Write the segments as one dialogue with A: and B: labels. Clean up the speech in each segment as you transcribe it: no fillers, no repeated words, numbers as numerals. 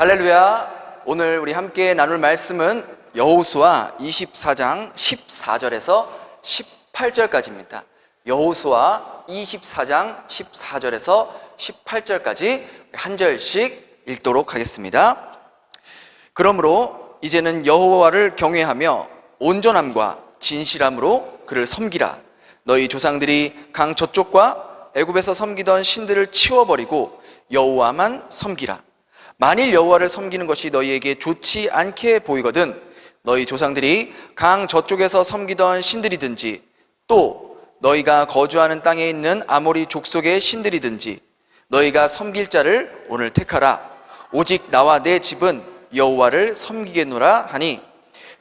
A: 할렐루야. 오늘 우리 함께 나눌 말씀은 여호수아 24장 14절에서 18절까지입니다. 여호수아 24장 14절에서 18절까지 한 절씩 읽도록 하겠습니다. 그러므로 이제는 여호와를 경외하며 온전함과 진실함으로 그를 섬기라. 너희 조상들이 강 저쪽과 애굽에서 섬기던 신들을 치워버리고 여호와만 섬기라. 만일 여호와를 섬기는 것이 너희에게 좋지 않게 보이거든 너희 조상들이 강 저쪽에서 섬기던 신들이든지 또 너희가 거주하는 땅에 있는 아모리 족속의 신들이든지 너희가 섬길 자를 오늘 택하라. 오직 나와 내 집은 여호와를 섬기겠노라 하니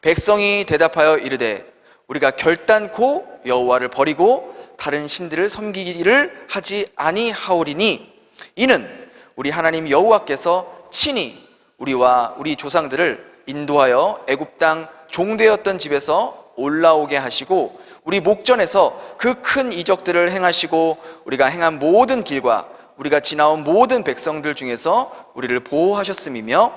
A: 백성이 대답하여 이르되 우리가 결단코 여호와를 버리고 다른 신들을 섬기기를 하지 아니하오리니 이는 우리 하나님 여호와께서 친히 우리와 우리 조상들을 인도하여 애굽 땅 종되었던 집에서 올라오게 하시고 우리 목전에서 그 큰 이적들을 행하시고 우리가 행한 모든 길과 우리가 지나온 모든 백성들 중에서 우리를 보호하셨음이며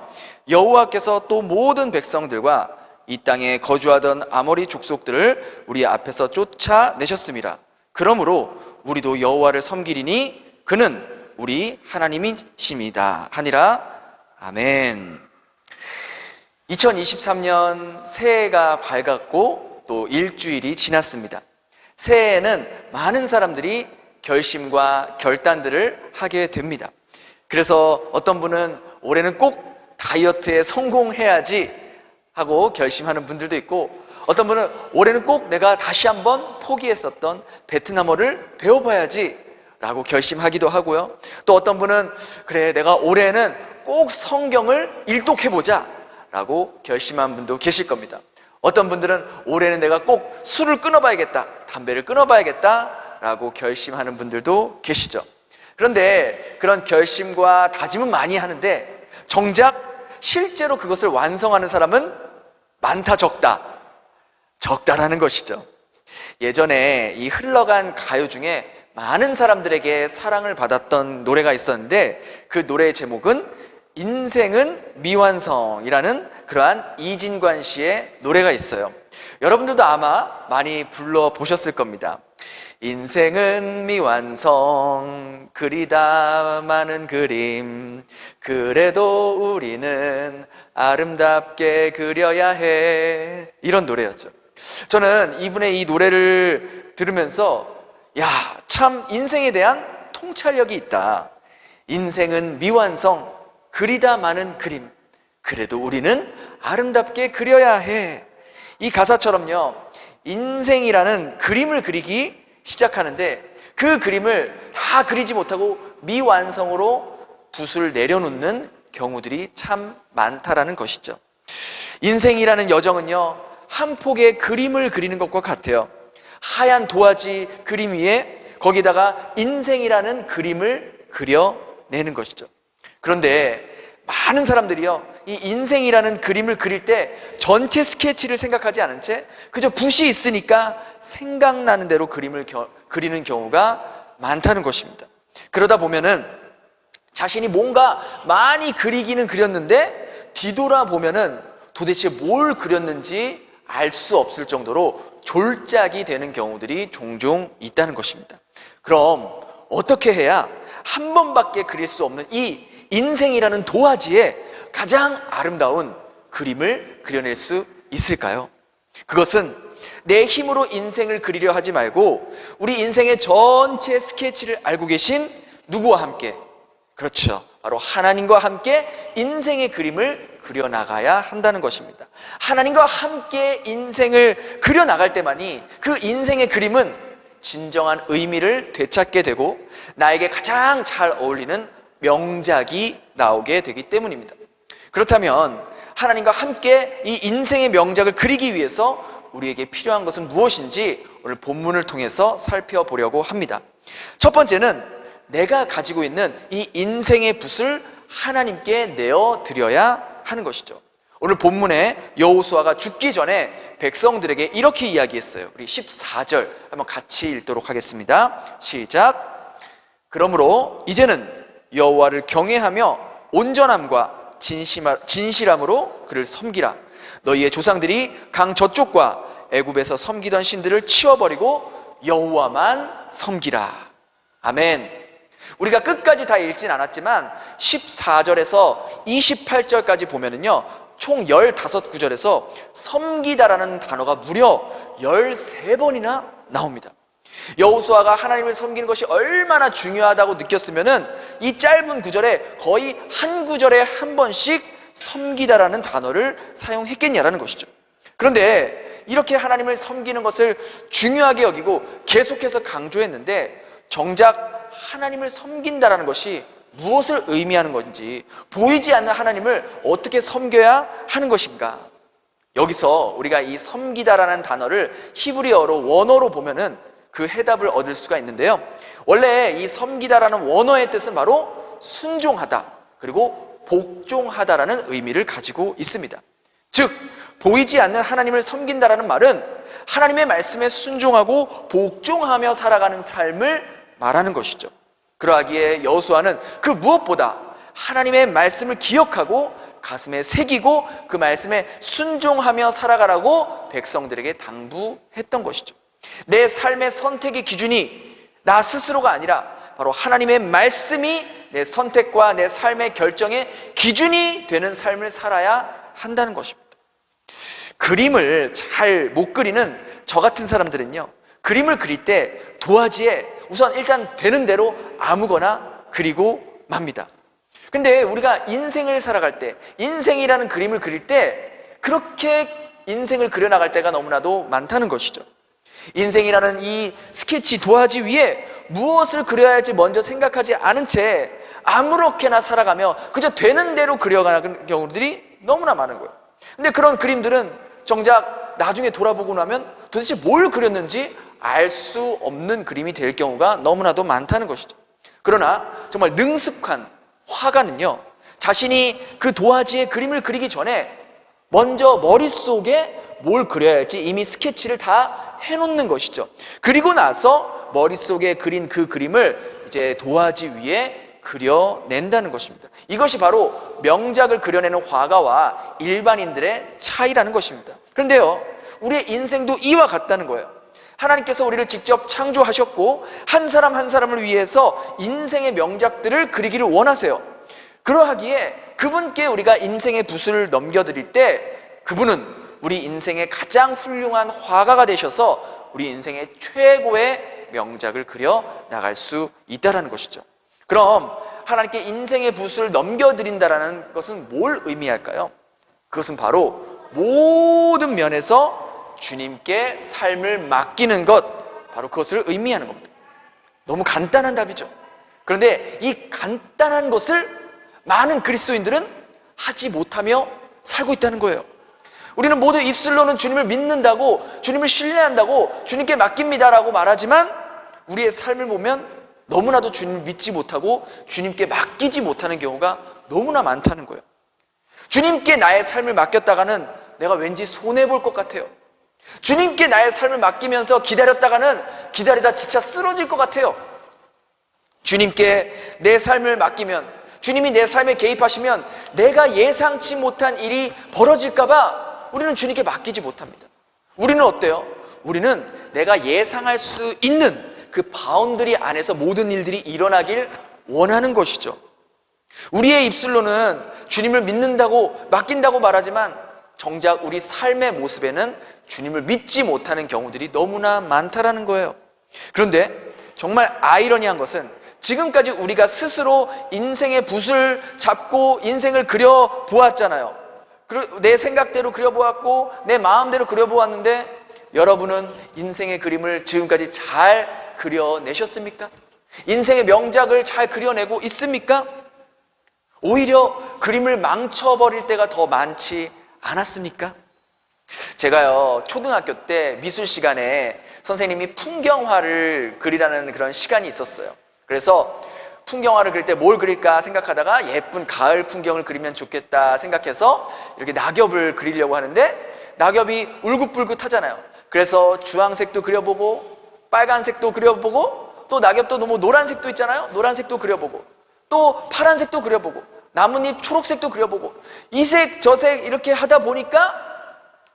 A: 여호와께서 또 모든 백성들과 이 땅에 거주하던 아모리 족속들을 우리 앞에서 쫓아내셨음이라. 그러므로 우리도 여호와를 섬기리니 그는 우리 하나님이십니다 하니라. 아멘. 2023년 새해가 밝았고 또 일주일이 지났습니다. 새해에는 많은 사람들이 결심과 결단들을 하게 됩니다. 그래서 어떤 분은 올해는 꼭 다이어트에 성공해야지 하고 결심하는 분들도 있고, 어떤 분은 올해는 꼭 내가 다시 한번 포기했었던 베트남어를 배워봐야지 라고 결심하기도 하고요. 또 어떤 분은 그래 내가 올해는 꼭 성경을 일독해보자 라고 결심한 분도 계실 겁니다. 어떤 분들은 올해는 내가 꼭 술을 끊어봐야겠다, 담배를 끊어봐야겠다 라고 결심하는 분들도 계시죠. 그런데 그런 결심과 다짐은 많이 하는데 정작 실제로 그것을 완성하는 사람은 많다 적다? 적다라는 것이죠. 예전에 이 흘러간 가요 중에 많은 사람들에게 사랑을 받았던 노래가 있었는데 그 노래의 제목은 인생은 미완성이라는 그러한 이진관 씨의 노래가 있어요. 여러분들도 아마 많이 불러보셨을 겁니다. 인생은 미완성 그리다 많은 그림 그래도 우리는 아름답게 그려야 해, 이런 노래였죠. 저는 이분의 이 노래를 들으면서 야, 참 인생에 대한 통찰력이 있다. 인생은 미완성 그리다 많은 그림 그래도 우리는 아름답게 그려야 해. 이 가사처럼요, 인생이라는 그림을 그리기 시작하는데 그 그림을 다 그리지 못하고 미완성으로 붓을 내려놓는 경우들이 참 많다라는 것이죠. 인생이라는 여정은요, 한 폭의 그림을 그리는 것과 같아요. 하얀 도화지 그림 위에 거기다가 인생이라는 그림을 그려내는 것이죠. 그런데 많은 사람들이요, 이 인생이라는 그림을 그릴 때 전체 스케치를 생각하지 않은 채 그저 붓이 있으니까 생각나는 대로 그림을 그리는 경우가 많다는 것입니다. 그러다 보면은 자신이 뭔가 많이 그리기는 그렸는데 뒤돌아보면은 도대체 뭘 그렸는지 알 수 없을 정도로 졸작이 되는 경우들이 종종 있다는 것입니다. 그럼 어떻게 해야 한 번밖에 그릴 수 없는 이 인생이라는 도화지에 가장 아름다운 그림을 그려낼 수 있을까요? 그것은 내 힘으로 인생을 그리려 하지 말고 우리 인생의 전체 스케치를 알고 계신 누구와 함께? 그렇죠, 바로 하나님과 함께 인생의 그림을 그려나가야 한다는 것입니다. 하나님과 함께 인생을 그려나갈 때만이 그 인생의 그림은 진정한 의미를 되찾게 되고 나에게 가장 잘 어울리는 명작이 나오게 되기 때문입니다. 그렇다면 하나님과 함께 이 인생의 명작을 그리기 위해서 우리에게 필요한 것은 무엇인지 오늘 본문을 통해서 살펴보려고 합니다. 첫 번째는 내가 가지고 있는 이 인생의 붓을 하나님께 내어드려야 하는 것이죠. 오늘 본문에 여호수아가 죽기 전에 백성들에게 이렇게 이야기했어요. 우리 14절 한번 같이 읽도록 하겠습니다. 시작. 그러므로 이제는 여호와를 경외하며 온전함과 진실함으로 그를 섬기라. 너희의 조상들이 강 저쪽과 애굽에서 섬기던 신들을 치워버리고 여호와만 섬기라. 아멘. 우리가 끝까지 다 읽진 않았지만 14절에서 28절까지 보면은요, 총 15구절에서 섬기다라는 단어가 무려 13번이나 나옵니다. 여호수아가 하나님을 섬기는 것이 얼마나 중요하다고 느꼈으면은 이 짧은 구절에 거의 한 구절에 한 번씩 섬기다라는 단어를 사용했겠냐라는 것이죠. 그런데 이렇게 하나님을 섬기는 것을 중요하게 여기고 계속해서 강조했는데, 정작 하나님을 섬긴다라는 것이 무엇을 의미하는 건지, 보이지 않는 하나님을 어떻게 섬겨야 하는 것인가? 여기서 우리가 이 섬기다라는 단어를 히브리어로 원어로 보면은 그 해답을 얻을 수가 있는데요, 원래 이 섬기다라는 원어의 뜻은 바로 순종하다, 그리고 복종하다라는 의미를 가지고 있습니다. 즉, 보이지 않는 하나님을 섬긴다라는 말은 하나님의 말씀에 순종하고 복종하며 살아가는 삶을 말하는 것이죠. 그러하기에 여호수아는 그 무엇보다 하나님의 말씀을 기억하고 가슴에 새기고 그 말씀에 순종하며 살아가라고 백성들에게 당부했던 것이죠. 내 삶의 선택의 기준이 나 스스로가 아니라 바로 하나님의 말씀이 내 선택과 내 삶의 결정의 기준이 되는 삶을 살아야 한다는 것입니다. 그림을 잘 못 그리는 저 같은 사람들은요, 그림을 그릴 때 도화지에 우선 일단 되는 대로 아무거나 그리고 맙니다. 근데 우리가 인생을 살아갈 때, 인생이라는 그림을 그릴 때 그렇게 인생을 그려나갈 때가 너무나도 많다는 것이죠. 인생이라는 이 스케치 도화지 위에 무엇을 그려야 할지 먼저 생각하지 않은 채 아무렇게나 살아가며 그저 되는 대로 그려가는 경우들이 너무나 많은 거예요. 근데 그런 그림들은 정작 나중에 돌아보고 나면 도대체 뭘 그렸는지 알 수 없는 그림이 될 경우가 너무나도 많다는 것이죠. 그러나 정말 능숙한 화가는요, 자신이 그 도화지에 그림을 그리기 전에 먼저 머릿속에 뭘 그려야 할지 이미 스케치를 다 해놓는 것이죠. 그리고 나서 머릿속에 그린 그 그림을 이제 도화지 위에 그려낸다는 것입니다. 이것이 바로 명작을 그려내는 화가와 일반인들의 차이라는 것입니다. 그런데요, 우리의 인생도 이와 같다는 거예요. 하나님께서 우리를 직접 창조하셨고 한 사람 한 사람을 위해서 인생의 명작들을 그리기를 원하세요. 그러하기에 그분께 우리가 인생의 붓을 넘겨드릴 때 그분은 우리 인생의 가장 훌륭한 화가가 되셔서 우리 인생의 최고의 명작을 그려 나갈 수 있다는 것이죠. 그럼 하나님께 인생의 붓을 넘겨드린다는 것은 뭘 의미할까요? 그것은 바로 모든 면에서 주님께 삶을 맡기는 것, 바로 그것을 의미하는 겁니다. 너무 간단한 답이죠. 그런데 이 간단한 것을 많은 그리스도인들은 하지 못하며 살고 있다는 거예요. 우리는 모두 입술로는 주님을 믿는다고, 주님을 신뢰한다고, 주님께 맡깁니다라고 말하지만 우리의 삶을 보면 너무나도 주님을 믿지 못하고 주님께 맡기지 못하는 경우가 너무나 많다는 거예요. 주님께 나의 삶을 맡겼다가는 내가 왠지 손해볼 것 같아요. 주님께 나의 삶을 맡기면서 기다렸다가는 기다리다 지쳐 쓰러질 것 같아요. 주님께 내 삶을 맡기면, 주님이 내 삶에 개입하시면 내가 예상치 못한 일이 벌어질까봐 우리는 주님께 맡기지 못합니다. 우리는 어때요? 우리는 내가 예상할 수 있는 그 바운더리 안에서 모든 일들이 일어나길 원하는 것이죠. 우리의 입술로는 주님을 믿는다고, 맡긴다고 말하지만 정작 우리 삶의 모습에는 주님을 믿지 못하는 경우들이 너무나 많다라는 거예요. 그런데 정말 아이러니한 것은 지금까지 우리가 스스로 인생의 붓을 잡고 인생을 그려보았잖아요. 내 생각대로 그려보았고 내 마음대로 그려보았는데 여러분은 인생의 그림을 지금까지 잘 그려내셨습니까? 인생의 명작을 잘 그려내고 있습니까? 오히려 그림을 망쳐버릴 때가 더 많지 않았습니까? 제가요, 초등학교 때 미술 시간에 선생님이 풍경화를 그리라는 그런 시간이 있었어요. 그래서 풍경화를 그릴 때 뭘 그릴까 생각하다가 예쁜 가을 풍경을 그리면 좋겠다 생각해서 이렇게 낙엽을 그리려고 하는데 낙엽이 울긋불긋하잖아요. 그래서 주황색도 그려보고 빨간색도 그려보고 또 낙엽도 너무 노란색도 있잖아요. 노란색도 그려보고 또 파란색도 그려보고 나뭇잎 초록색도 그려보고 이 색, 저 색 이렇게 하다 보니까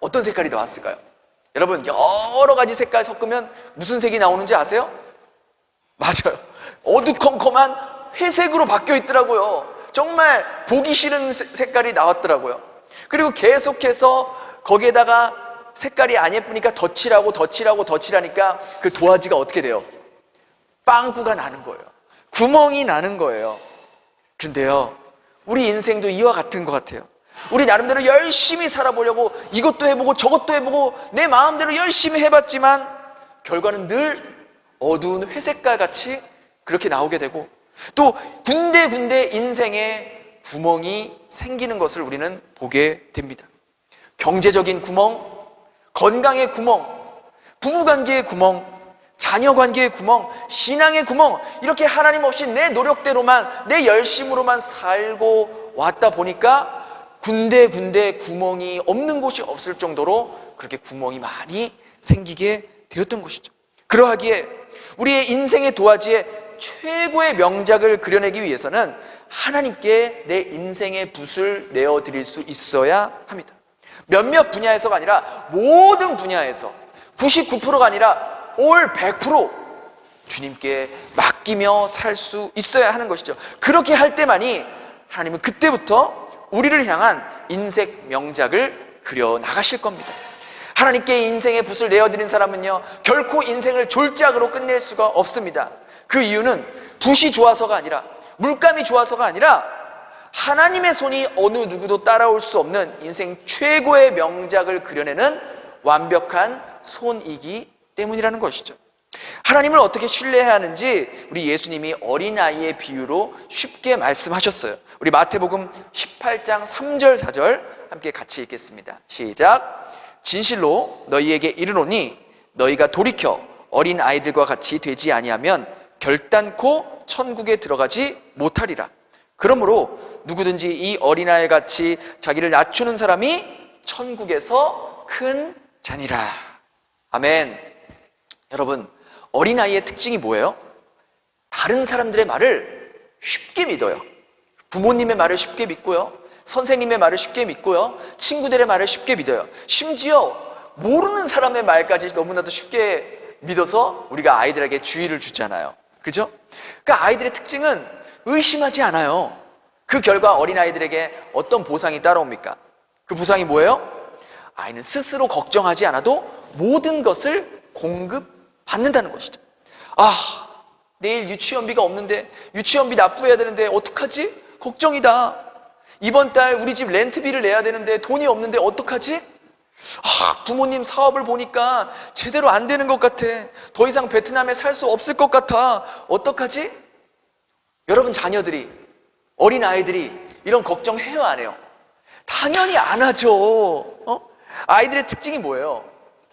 A: 어떤 색깔이 나왔을까요? 여러분, 여러 가지 색깔 섞으면 무슨 색이 나오는지 아세요? 맞아요. 어두컴컴한 회색으로 바뀌어 있더라고요. 정말 보기 싫은 색깔이 나왔더라고요. 그리고 계속해서 거기에다가 색깔이 안 예쁘니까 덧칠하고 덧칠하고 덧칠하니까 그 도화지가 어떻게 돼요? 빵꾸가 나는 거예요. 구멍이 나는 거예요. 그런데요, 우리 인생도 이와 같은 것 같아요. 우리 나름대로 열심히 살아보려고 이것도 해보고 저것도 해보고 내 마음대로 열심히 해봤지만 결과는 늘 어두운 회색깔 같이 그렇게 나오게 되고, 또 군데군데 인생에 구멍이 생기는 것을 우리는 보게 됩니다. 경제적인 구멍, 건강의 구멍, 부부관계의 구멍, 자녀관계의 구멍, 신앙의 구멍, 이렇게 하나님 없이 내 노력대로만, 내 열심으로만 살고 왔다 보니까 군데군데 구멍이 없는 곳이 없을 정도로 그렇게 구멍이 많이 생기게 되었던 것이죠. 그러하기에 우리의 인생의 도화지에 최고의 명작을 그려내기 위해서는 하나님께 내 인생의 붓을 내어드릴 수 있어야 합니다. 몇몇 분야에서가 아니라 모든 분야에서 99%가 아니라 올 100% 주님께 맡기며 살 수 있어야 하는 것이죠. 그렇게 할 때만이 하나님은 그때부터 우리를 향한 인생 명작을 그려 나가실 겁니다. 하나님께 인생의 붓을 내어드린 사람은요, 결코 인생을 졸작으로 끝낼 수가 없습니다. 그 이유는 붓이 좋아서가 아니라, 물감이 좋아서가 아니라 하나님의 손이 어느 누구도 따라올 수 없는 인생 최고의 명작을 그려내는 완벽한 손이기 때문이라는 것이죠. 하나님을 어떻게 신뢰해야 하는지 우리 예수님이 어린아이의 비유로 쉽게 말씀하셨어요. 우리 마태복음 18장 3절 4절 함께 같이 읽겠습니다. 시작. 진실로 너희에게 이르노니 너희가 돌이켜 어린아이들과 같이 되지 아니하면 결단코 천국에 들어가지 못하리라. 그러므로 누구든지 이 어린아이 같이 자기를 낮추는 사람이 천국에서 큰 자니라. 아멘. 여러분, 어린아이의 특징이 뭐예요? 다른 사람들의 말을 쉽게 믿어요. 부모님의 말을 쉽게 믿고요, 선생님의 말을 쉽게 믿고요, 친구들의 말을 쉽게 믿어요. 심지어 모르는 사람의 말까지 너무나도 쉽게 믿어서 우리가 아이들에게 주의를 주잖아요. 그죠? 그러니까 아이들의 특징은 의심하지 않아요. 그 결과 어린아이들에게 어떤 보상이 따라옵니까? 그 보상이 뭐예요? 아이는 스스로 걱정하지 않아도 모든 것을 공급받는다는 것이죠. 아, 내일 유치원비가 없는데, 유치원비 납부해야 되는데 어떡하지? 걱정이다. 이번 달 우리 집 렌트비를 내야 되는데 돈이 없는데 어떡하지? 아, 부모님 사업을 보니까 제대로 안 되는 것 같아. 더 이상 베트남에 살 수 없을 것 같아. 어떡하지? 여러분 자녀들이, 어린아이들이 이런 걱정해요, 안 해요? 당연히 안 하죠. 아이들의 특징이 뭐예요?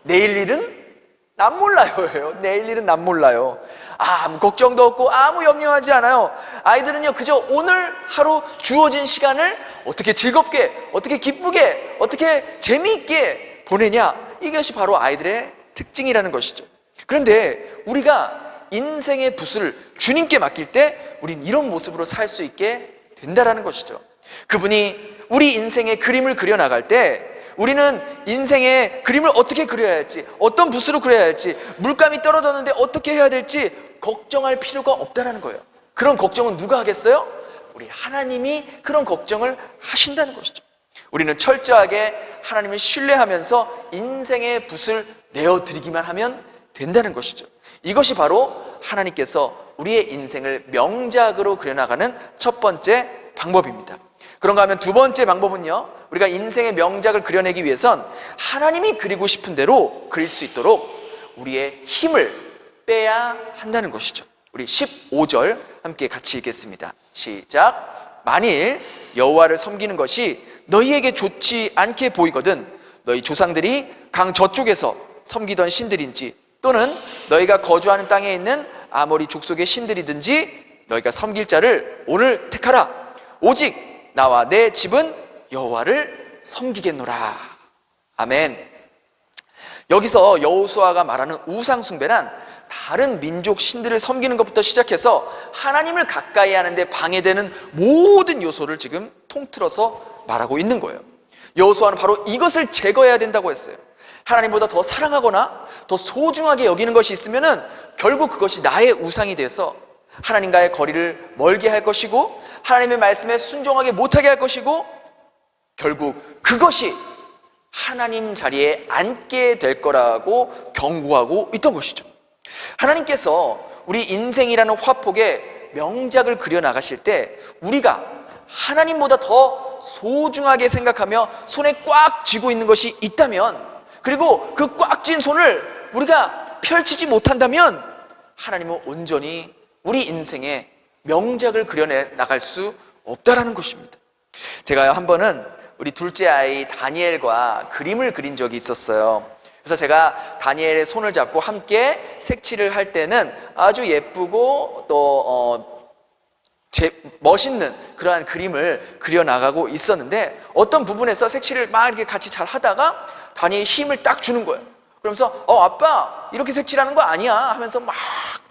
A: 내일 일은 난 몰라요. 내일 일은 난 몰라요. 아무 걱정도 없고 아무 염려하지 않아요. 아이들은요, 그저 오늘 하루 주어진 시간을 어떻게 즐겁게, 어떻게 기쁘게, 어떻게 재미있게 보내냐, 이것이 바로 아이들의 특징이라는 것이죠. 그런데 우리가 인생의 붓을 주님께 맡길 때 우린 이런 모습으로 살 수 있게 된다라는 것이죠. 그분이 우리 인생의 그림을 그려나갈 때 우리는 인생의 그림을 어떻게 그려야 할지, 어떤 붓으로 그려야 할지, 물감이 떨어졌는데 어떻게 해야 될지 걱정할 필요가 없다는 거예요. 그런 걱정은 누가 하겠어요? 우리 하나님이 그런 걱정을 하신다는 것이죠. 우리는 철저하게 하나님을 신뢰하면서 인생의 붓을 내어드리기만 하면 된다는 것이죠. 이것이 바로 하나님께서 우리의 인생을 명작으로 그려나가는 첫 번째 방법입니다. 그런가 하면 두 번째 방법은요, 우리가 인생의 명작을 그려내기 위해선 하나님이 그리고 싶은 대로 그릴 수 있도록 우리의 힘을 빼야 한다는 것이죠. 우리 15절 함께 같이 읽겠습니다. 시작. 만일 여호와를 섬기는 것이 너희에게 좋지 않게 보이거든 너희 조상들이 강 저쪽에서 섬기던 신들인지 또는 너희가 거주하는 땅에 있는 아모리 족속의 신들이든지 너희가 섬길 자를 오늘 택하라. 오직 나와 내 집은 여호와를 섬기겠노라. 아멘. 여기서 여호수아가 말하는 우상 숭배란 다른 민족 신들을 섬기는 것부터 시작해서 하나님을 가까이 하는데 방해되는 모든 요소를 지금 통틀어서 말하고 있는 거예요. 여호수아는 바로 이것을 제거해야 된다고 했어요. 하나님보다 더 사랑하거나 더 소중하게 여기는 것이 있으면은 결국 그것이 나의 우상이 돼서 하나님과의 거리를 멀게 할 것이고, 하나님의 말씀에 순종하게 못하게 할 것이고, 결국 그것이 하나님 자리에 앉게 될 거라고 경고하고 있던 것이죠. 하나님께서 우리 인생이라는 화폭에 명작을 그려나가실 때 우리가 하나님보다 더 소중하게 생각하며 손에 꽉 쥐고 있는 것이 있다면, 그리고 그 꽉 쥔 손을 우리가 펼치지 못한다면 하나님은 온전히 우리 인생에 명작을 그려나갈 수 없다라는 것입니다. 제가 한 번은 우리 둘째 아이 다니엘과 그림을 그린 적이 있었어요. 그래서 제가 다니엘의 손을 잡고 함께 색칠을 할 때는 아주 예쁘고 또 멋있는 그러한 그림을 그려나가고 있었는데, 어떤 부분에서 색칠을 막 이렇게 같이 잘 하다가 다니엘이 힘을 딱 주는 거예요. 그러면서 아빠 이렇게 색칠하는 거 아니야 하면서 막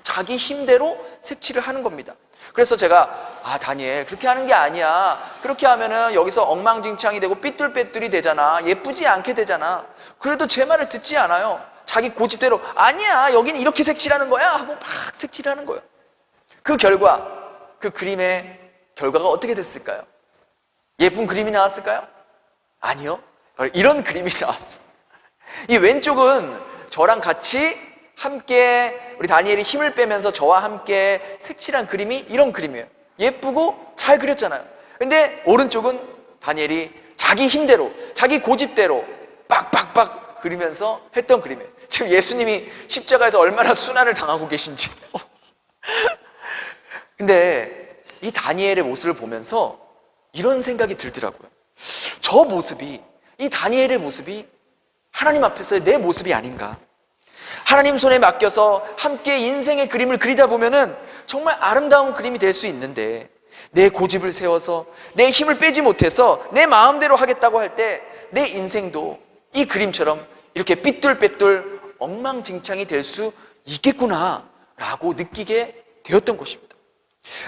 A: 자기 힘대로 색칠을 하는 겁니다. 그래서 제가 다니엘 그렇게 하는 게 아니야, 그렇게 하면은 여기서 엉망진창이 되고 삐뚤빼뚤이 되잖아, 예쁘지 않게 되잖아. 그래도 제 말을 듣지 않아요. 자기 고집대로 아니야 여기는 이렇게 색칠하는 거야 하고 막 색칠하는 거예요. 그 결과, 그 그림의 결과가 어떻게 됐을까요? 예쁜 그림이 나왔을까요? 아니요, 이런 그림이 나왔어요. 이 왼쪽은 저랑 같이 함께 우리 다니엘이 힘을 빼면서 저와 함께 색칠한 그림이 이런 그림이에요. 예쁘고 잘 그렸잖아요. 근데 오른쪽은 다니엘이 자기 힘대로 자기 고집대로 빡빡빡 그리면서 했던 그림이에요. 지금 예수님이 십자가에서 얼마나 순환을 당하고 계신지. 근데 이 다니엘의 모습을 보면서 이런 생각이 들더라고요. 저 모습이, 이 다니엘의 모습이 하나님 앞에서의 내 모습이 아닌가. 하나님 손에 맡겨서 함께 인생의 그림을 그리다 보면은 정말 아름다운 그림이 될 수 있는데, 내 고집을 세워서 내 힘을 빼지 못해서 내 마음대로 하겠다고 할 때 내 인생도 이 그림처럼 이렇게 삐뚤빼뚤 엉망진창이 될 수 있겠구나 라고 느끼게 되었던 것입니다.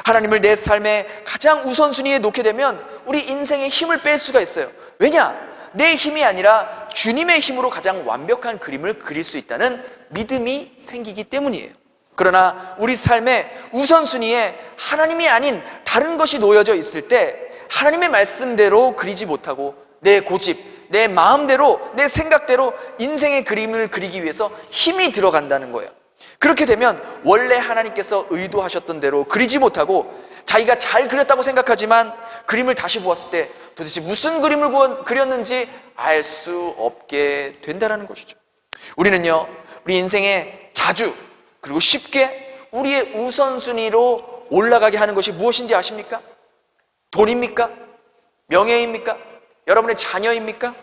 A: 하나님을 내 삶의 가장 우선순위에 놓게 되면 우리 인생의 힘을 뺄 수가 있어요. 왜냐? 내 힘이 아니라 주님의 힘으로 가장 완벽한 그림을 그릴 수 있다는 믿음이 생기기 때문이에요. 그러나 우리 삶의 우선순위에 하나님이 아닌 다른 것이 놓여져 있을 때 하나님의 말씀대로 그리지 못하고 내 고집, 내 마음대로, 내 생각대로 인생의 그림을 그리기 위해서 힘이 들어간다는 거예요. 그렇게 되면 원래 하나님께서 의도하셨던 대로 그리지 못하고 자기가 잘 그렸다고 생각하지만 그림을 다시 보았을 때 도대체 무슨 그림을 그렸는지 알 수 없게 된다는 것이죠. 우리는요, 우리 인생에 자주 그리고 쉽게 우리의 우선순위로 올라가게 하는 것이 무엇인지 아십니까? 돈입니까? 명예입니까? 여러분의 자녀입니까?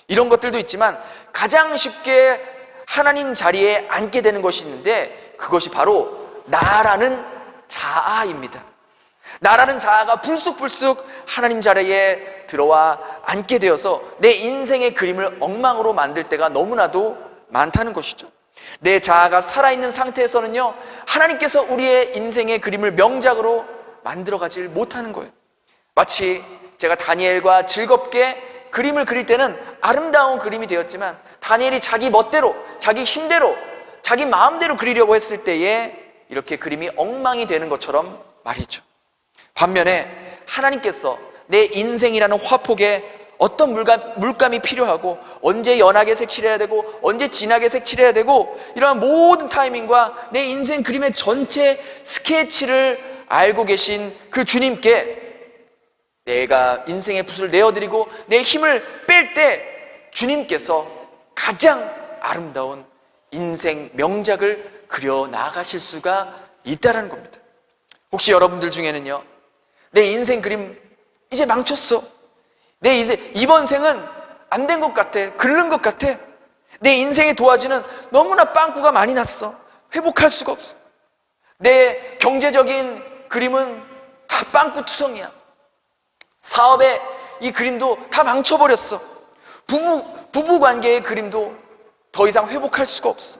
A: 이런 것들도 있지만 가장 쉽게 하나님 자리에 앉게 되는 것이 있는데, 그것이 바로 나라는 자아입니다. 나라는 자아가 불쑥불쑥 하나님 자리에 들어와 앉게 되어서 내 인생의 그림을 엉망으로 만들 때가 너무나도 많다는 것이죠. 내 자아가 살아있는 상태에서는요, 하나님께서 우리의 인생의 그림을 명작으로 만들어가질 못하는 거예요. 마치 제가 다니엘과 즐겁게 그림을 그릴 때는 아름다운 그림이 되었지만, 다니엘이 자기 멋대로, 자기 힘대로, 자기 마음대로 그리려고 했을 때에 이렇게 그림이 엉망이 되는 것처럼 말이죠. 반면에 하나님께서 내 인생이라는 화폭에 어떤 물감이 필요하고, 언제 연하게 색칠해야 되고 언제 진하게 색칠해야 되고, 이러한 모든 타이밍과 내 인생 그림의 전체 스케치를 알고 계신 그 주님께 내가 인생의 붓을 내어드리고 내 힘을 뺄 때 주님께서 가장 아름다운 인생 명작을 그려 나가실 수가 있다는 겁니다. 혹시 여러분들 중에는요, 내 인생 그림 이제 망쳤어, 내 이번 생은 안 된 것 같아, 긁는 것 같아, 내 인생의 도화지는 너무나 빵꾸가 많이 났어, 회복할 수가 없어, 내 경제적인 그림은 다 빵꾸투성이야, 사업의 이 그림도 다 망쳐버렸어, 부부 관계의 그림도 더 이상 회복할 수가 없어.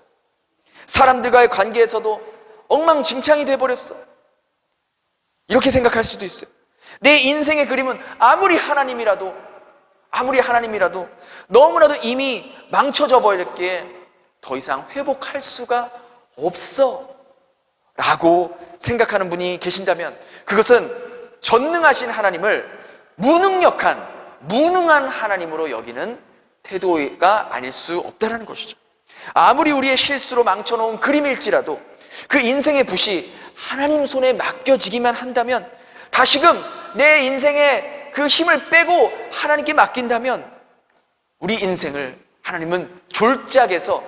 A: 사람들과의 관계에서도 엉망진창이 돼버렸어. 이렇게 생각할 수도 있어요. 내 인생의 그림은 아무리 하나님이라도 너무나도 이미 망쳐져 버렸기에 더 이상 회복할 수가 없어 라고 생각하는 분이 계신다면, 그것은 전능하신 하나님을 무능한 하나님으로 여기는 태도가 아닐 수 없다는 것이죠. 아무리 우리의 실수로 망쳐놓은 그림일지라도 그 인생의 붓이 하나님 손에 맡겨지기만 한다면, 다시금 내 인생의 그 힘을 빼고 하나님께 맡긴다면 우리 인생을 하나님은 졸작에서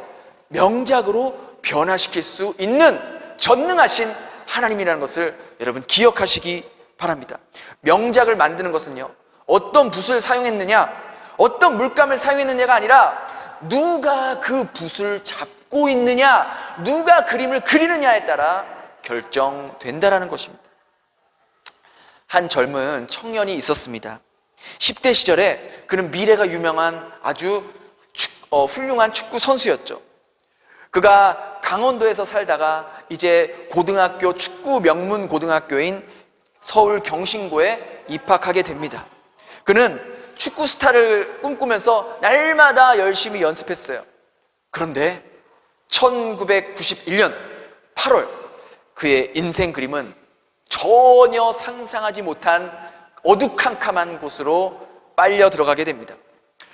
A: 명작으로 변화시킬 수 있는 전능하신 하나님이라는 것을 여러분 기억하시기 바랍니다. 명작을 만드는 것은요, 어떤 붓을 사용했느냐, 어떤 물감을 사용했느냐가 아니라 누가 그 붓을 잡고 있느냐, 누가 그림을 그리느냐에 따라 결정된다라는 것입니다. 한 젊은 청년이 있었습니다. 10대 시절에 그는 미래가 유명한 아주 훌륭한 축구 선수였죠. 그가 강원도에서 살다가 이제 고등학교, 축구 명문 고등학교인 서울 경신고에 입학하게 됩니다. 그는 축구 스타를 꿈꾸면서 날마다 열심히 연습했어요. 그런데 1991년 8월 그의 인생 그림은 전혀 상상하지 못한 어두캄캄한 곳으로 빨려 들어가게 됩니다.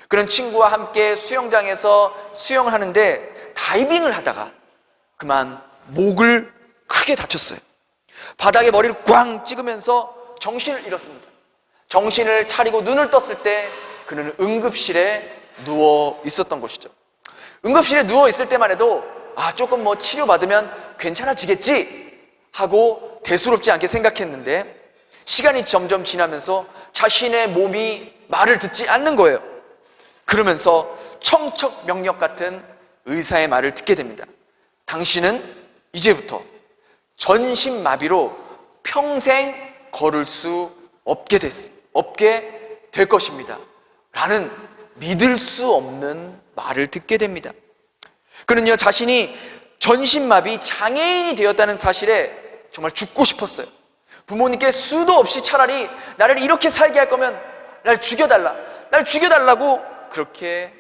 A: 그는 친구와 함께 수영장에서 수영을 하는데 다이빙을 하다가 그만 목을 크게 다쳤어요. 바닥에 머리를 꽝 찍으면서 정신을 잃었습니다. 정신을 차리고 눈을 떴을 때 그는 응급실에 누워 있었던 것이죠. 응급실에 누워 있을 때만 해도 조금 치료받으면 괜찮아지겠지 하고 대수롭지 않게 생각했는데, 시간이 점점 지나면서 자신의 몸이 말을 듣지 않는 거예요. 그러면서 청척명력 같은 의사의 말을 듣게 됩니다. 당신은 이제부터 전신마비로 평생 걸을 수 없게 될 것입니다 라는 믿을 수 없는 말을 듣게 됩니다. 그는요, 자신이 전신마비 장애인이 되었다는 사실에 정말 죽고 싶었어요. 부모님께 수도 없이 차라리 나를 이렇게 살게 할 거면 날 죽여달라고 그렇게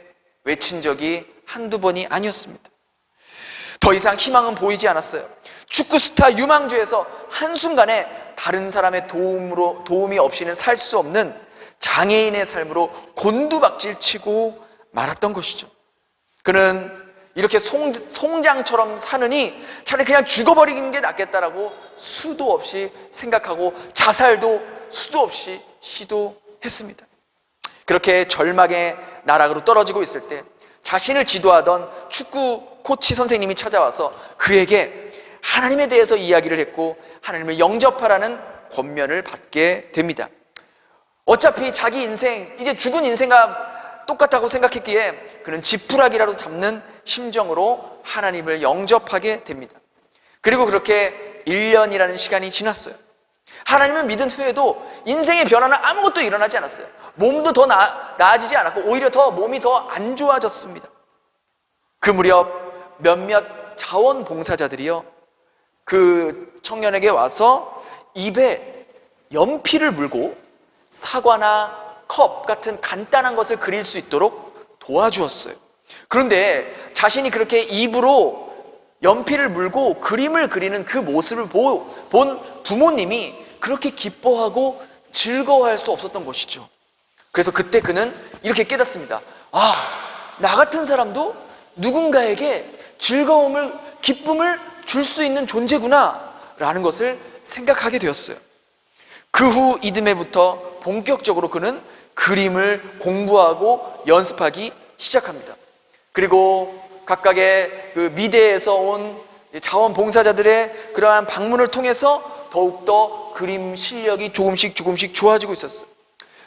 A: 외친 적이 한두 번이 아니었습니다. 더 이상 희망은 보이지 않았어요. 축구 스타 유망주에서 한순간에 다른 사람의 도움이 없이는 살 수 없는 장애인의 삶으로 곤두박질 치고 말았던 것이죠. 그는 이렇게 송장처럼 사느니 차라리 그냥 죽어버리는 게 낫겠다라고 수도 없이 생각하고 자살도 수도 없이 시도했습니다. 그렇게 절망의 나락으로 떨어지고 있을 때 자신을 지도하던 축구 코치 선생님이 찾아와서 그에게 하나님에 대해서 이야기를 했고 하나님을 영접하라는 권면을 받게 됩니다. 어차피 자기 인생, 이제 죽은 인생과 똑같다고 생각했기에 그는 지푸라기라도 잡는 심정으로 하나님을 영접하게 됩니다. 그리고 그렇게 1년이라는 시간이 지났어요. 하나님을 믿은 후에도 인생의 변화는 아무것도 일어나지 않았어요. 몸도 더 나아지지 않았고 오히려 더 몸이 더 안 좋아졌습니다. 그 무렵 몇몇 자원봉사자들이요, 그 청년에게 와서 입에 연필을 물고 사과나 컵 같은 간단한 것을 그릴 수 있도록 도와주었어요. 그런데 자신이 그렇게 입으로 연필을 물고 그림을 그리는 그 모습을 본 부모님이 그렇게 기뻐하고 즐거워할 수 없었던 것이죠. 그래서 그때 그는 이렇게 깨닫습니다. 나 같은 사람도 누군가에게 즐거움을, 기쁨을 줄 수 있는 존재구나 라는 것을 생각하게 되었어요. 그 후 이듬해부터 본격적으로 그는 그림을 공부하고 연습하기 시작합니다. 그리고 각각의 그 미대에서 온 자원봉사자들의 그러한 방문을 통해서 더욱더 그림 실력이 조금씩 좋아지고 있었어요.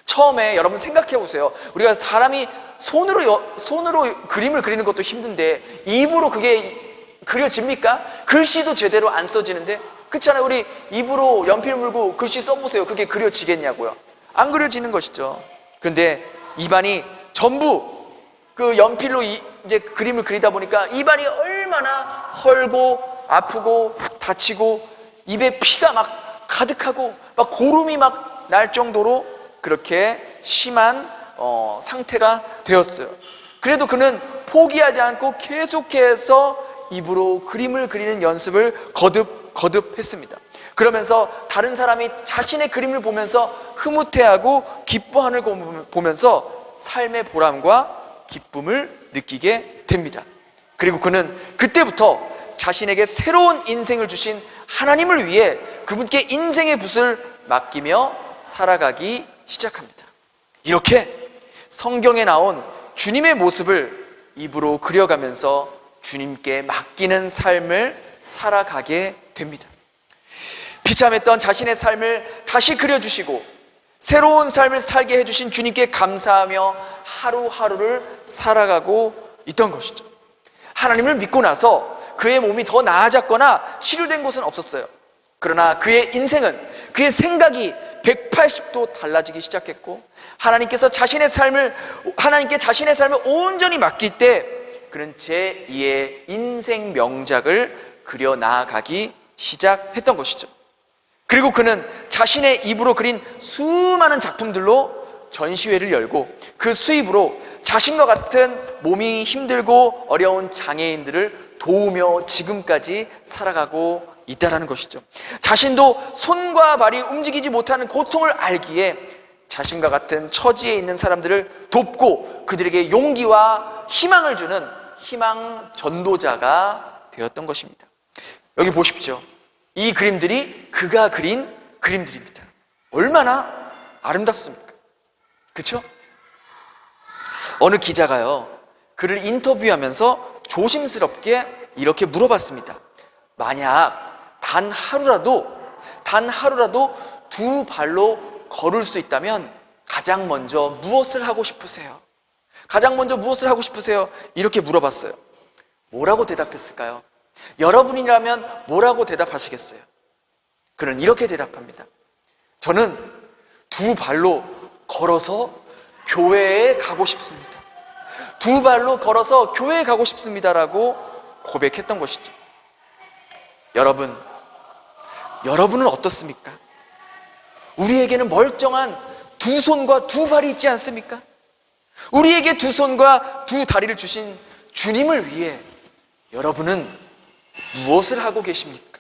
A: 처음에 여러분 생각해 보세요. 우리가 사람이 손으로 그림을 그리는 것도 힘든데 입으로 그게 그려집니까? 글씨도 제대로 안 써지는데, 그렇잖아요. 우리 입으로 연필 물고 글씨 써보세요. 그게 그려지겠냐고요. 안 그려지는 것이죠. 그런데 입안이 전부 그 연필로 이제 그림을 그리다 보니까 입안이 얼마나 헐고 아프고 다치고 입에 피가 막 가득하고 막 고름이 막 날 정도로 그렇게 심한 상태가 되었어요. 그래도 그는 포기하지 않고 계속해서 입으로 그림을 그리는 연습을 거듭 했습니다. 그러면서 다른 사람이 자신의 그림을 보면서 흐뭇해하고 기뻐하는 걸 보면서 삶의 보람과 기쁨을 느끼게 됩니다. 그리고 그는 그때부터 자신에게 새로운 인생을 주신 하나님을 위해 그분께 인생의 붓을 맡기며 살아가기 시작합니다. 이렇게 성경에 나온 주님의 모습을 입으로 그려가면서 주님께 맡기는 삶을 살아가게 됩니다. 비참했던 자신의 삶을 다시 그려주시고 새로운 삶을 살게 해주신 주님께 감사하며 하루하루를 살아가고 있던 것이죠. 하나님을 믿고 나서 그의 몸이 더 나아졌거나 치료된 곳은 없었어요. 그러나 그의 인생은, 그의 생각이 180도 달라지기 시작했고 하나님께 자신의 삶을 온전히 맡길 때 그는 제2의 인생 명작을 그려 나아가기 시작했던 것이죠. 그리고 그는 자신의 입으로 그린 수많은 작품들로 전시회를 열고 그 수입으로 자신과 같은 몸이 힘들고 어려운 장애인들을 도우며 지금까지 살아가고 있다는 것이죠. 자신도 손과 발이 움직이지 못하는 고통을 알기에 자신과 같은 처지에 있는 사람들을 돕고 그들에게 용기와 희망을 주는 희망 전도자가 되었던 것입니다. 여기 보십시오. 이 그림들이 그가 그린 그림들입니다. 얼마나 아름답습니까? 그렇죠? 어느 기자가요, 그를 인터뷰하면서 조심스럽게 이렇게 물어봤습니다. 만약 단 하루라도 두 발로 걸을 수 있다면 가장 먼저 무엇을 하고 싶으세요? 이렇게 물어봤어요. 뭐라고 대답했을까요? 여러분이라면 뭐라고 대답하시겠어요? 그는 이렇게 대답합니다. 저는 두 발로 걸어서 교회에 가고 싶습니다. 두 발로 걸어서 교회에 가고 싶습니다라고 고백했던 것이죠. 여러분은 어떻습니까? 우리에게는 멀쩡한 두 손과 두 발이 있지 않습니까? 우리에게 두 손과 두 다리를 주신 주님을 위해 여러분은 무엇을 하고 계십니까?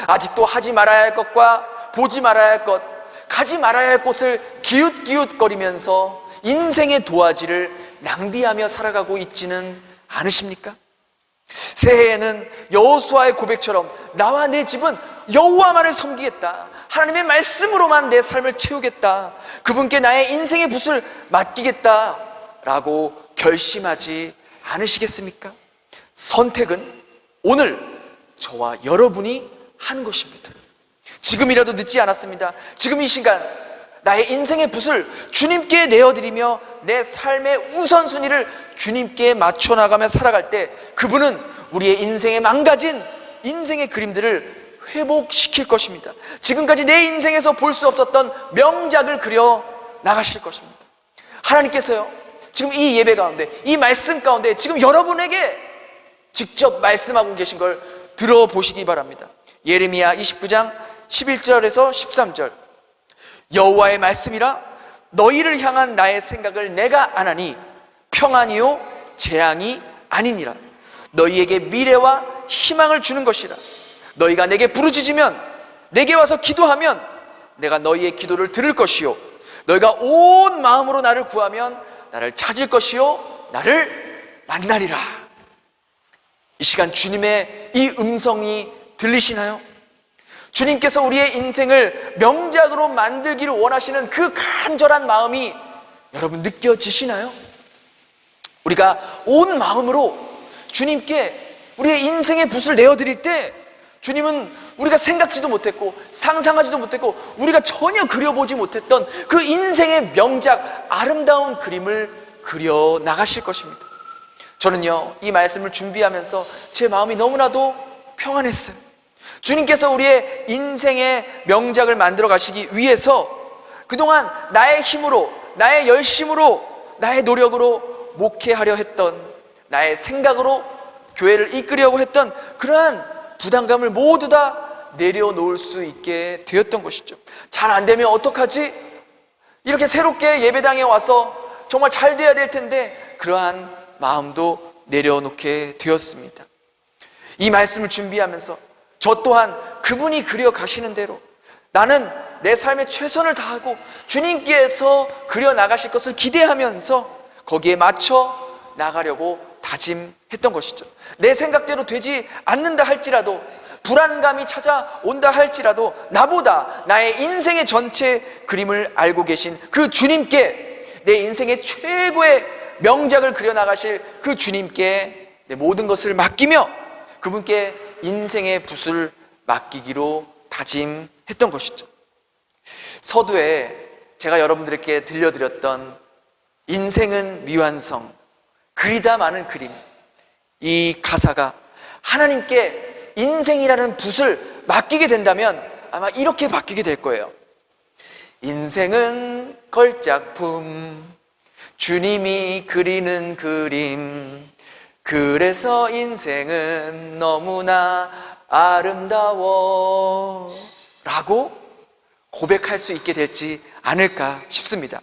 A: 아직도 하지 말아야 할 것과 보지 말아야 할 것, 가지 말아야 할 곳을 기웃기웃거리면서 인생의 도화지를 낭비하며 살아가고 있지는 않으십니까? 새해에는 여호수아의 고백처럼 나와 내 집은 여호와만을 섬기겠다, 하나님의 말씀으로만 내 삶을 채우겠다, 그분께 나의 인생의 붓을 맡기겠다 라고 결심하지 않으시겠습니까? 선택은 오늘 저와 여러분이 하는 것입니다. 지금이라도 늦지 않았습니다. 지금 이 시간 나의 인생의 붓을 주님께 내어드리며 내 삶의 우선순위를 주님께 맞춰나가며 살아갈 때 그분은 우리의 인생에 망가진 인생의 그림들을 회복시킬 것입니다. 지금까지 내 인생에서 볼 수 없었던 명작을 그려 나가실 것입니다. 하나님께서요, 지금 이 예배 가운데, 이 말씀 가운데 지금 여러분에게 직접 말씀하고 계신 걸 들어보시기 바랍니다. 예레미야 29장 11절에서 13절. 여호와의 말씀이라 너희를 향한 나의 생각을 내가 아나니 평안이요 재앙이 아니니라. 너희에게 미래와 희망을 주는 것이라. 너희가 내게 부르짖으면, 내게 와서 기도하면 내가 너희의 기도를 들을 것이요 너희가 온 마음으로 나를 구하면 나를 찾을 것이요 나를 만나리라. 이 시간 주님의 이 음성이 들리시나요? 주님께서 우리의 인생을 명작으로 만들기를 원하시는 그 간절한 마음이 여러분 느껴지시나요? 우리가 온 마음으로 주님께 우리의 인생의 붓을 내어드릴 때 주님은 우리가 생각지도 못했고 상상하지도 못했고 우리가 전혀 그려보지 못했던 그 인생의 명작, 아름다운 그림을 그려 나가실 것입니다. 저는요, 이 말씀을 준비하면서 제 마음이 너무나도 평안했어요. 주님께서 우리의 인생의 명작을 만들어 가시기 위해서 그동안 나의 힘으로, 나의 열심으로, 나의 노력으로 목회하려 했던, 나의 생각으로 교회를 이끌려고 했던 그러한 부담감을 모두 다 내려놓을 수 있게 되었던 것이죠. 잘 안 되면 어떡하지? 이렇게 새롭게 예배당에 와서 정말 잘 돼야 될 텐데 그러한 마음도 내려놓게 되었습니다. 이 말씀을 준비하면서 저 또한 그분이 그려 가시는 대로 나는 내 삶에 최선을 다하고 주님께서 그려 나가실 것을 기대하면서 거기에 맞춰 나가려고 다짐했던 것이죠. 내 생각대로 되지 않는다 할지라도, 불안감이 찾아온다 할지라도 나보다 나의 인생의 전체 그림을 알고 계신 그 주님께, 내 인생의 최고의 명작을 그려나가실 그 주님께 내 모든 것을 맡기며 그분께 인생의 붓을 맡기기로 다짐했던 것이죠. 서두에 제가 여러분들에게 들려드렸던 인생은 미완성, 그리다 마는 그림, 이 가사가 하나님께 인생이라는 붓을 맡기게 된다면 아마 이렇게 바뀌게 될 거예요. 인생은 걸작품, 주님이 그리는 그림, 그래서 인생은 너무나 아름다워 라고 고백할 수 있게 됐지 않을까 싶습니다.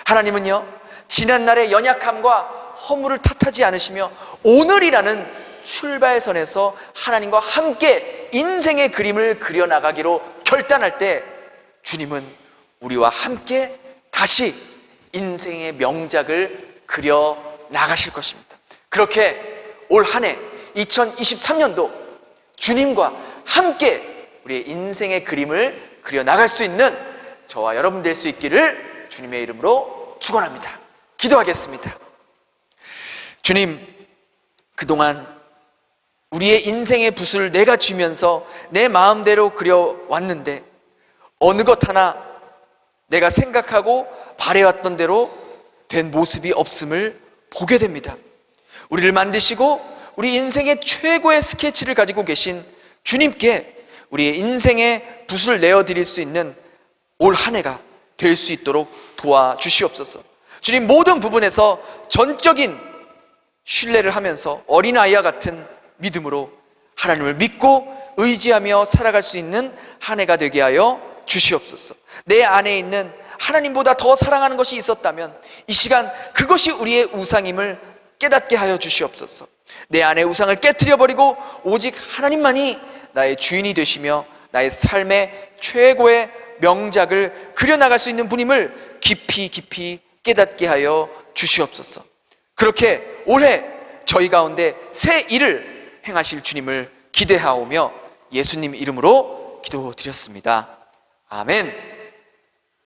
A: 하나님은요, 지난날의 연약함과 허물을 탓하지 않으시며 오늘이라는 출발선에서 하나님과 함께 인생의 그림을 그려나가기로 결단할 때 주님은 우리와 함께 다시 인생의 명작을 그려나가실 것입니다. 그렇게 올 한 해 2023년도 주님과 함께 우리의 인생의 그림을 그려나갈 수 있는 저와 여러분 될 수 있기를 주님의 이름으로 축원합니다. 기도하겠습니다. 주님, 그동안 우리의 인생의 붓을 내가 쥐면서 내 마음대로 그려왔는데 어느 것 하나 내가 생각하고 바래왔던 대로 된 모습이 없음을 보게 됩니다. 우리를 만드시고 우리 인생의 최고의 스케치를 가지고 계신 주님께 우리의 인생의 붓을 내어드릴 수 있는 올 한 해가 될 수 있도록 도와주시옵소서. 주님, 모든 부분에서 전적인 신뢰를 하면서 어린아이와 같은 믿음으로 하나님을 믿고 의지하며 살아갈 수 있는 한 해가 되게 하여 주시옵소서. 내 안에 있는 하나님보다 더 사랑하는 것이 있었다면 이 시간 그것이 우리의 우상임을 깨닫게 하여 주시옵소서. 내 안의 우상을 깨트려버리고 오직 하나님만이 나의 주인이 되시며 나의 삶의 최고의 명작을 그려나갈 수 있는 분임을 깊이 깊이 깨닫게 하여 주시옵소서. 그렇게 올해 저희 가운데 새 일을 행하실 주님을 기대하오며 예수님 이름으로 기도드렸습니다. 아멘.